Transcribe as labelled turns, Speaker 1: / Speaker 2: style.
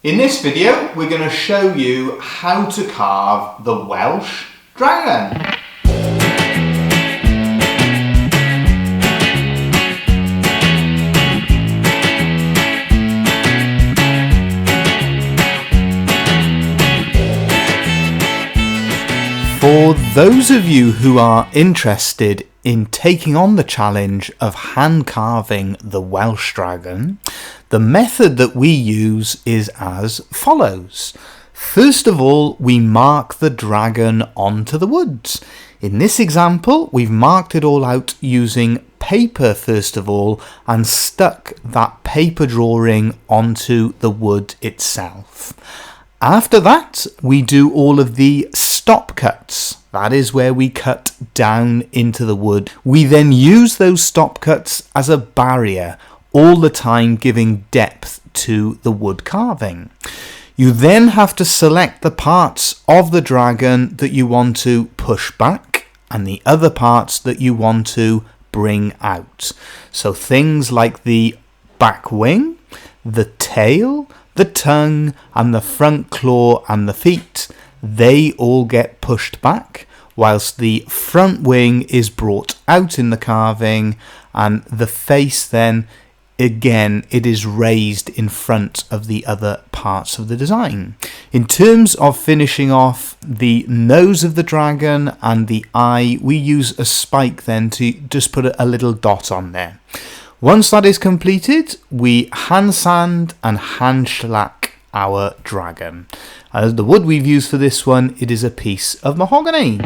Speaker 1: In this video, we're going to show you how to carve the Welsh Dragon. For those of you who are interested in taking on the challenge of hand carving the Welsh Dragon, the method that we use is as follows. First of all, we mark the dragon onto the wood. In this example, we've marked it all out using paper first of all and stuck that paper drawing onto the wood itself. After that, we do all of the stop cuts. That is where we cut down into the wood. We then use those stop cuts as a barrier, all the time giving depth to the wood carving. You then have to select the parts of the dragon that you want to push back and the other parts that you want to bring out. So things like the back wing, the tail, the tongue and the front claw and the feet, they all get pushed back, whilst the front wing is brought out in the carving, and the face then, again, it is raised in front of the other parts of the design. In terms of finishing off the nose of the dragon and the eye, we use a spike then to just put a little dot on there. Once that is completed, we hand sand and hand shellac our dragon. As the wood we've used for this one, it is a piece of mahogany.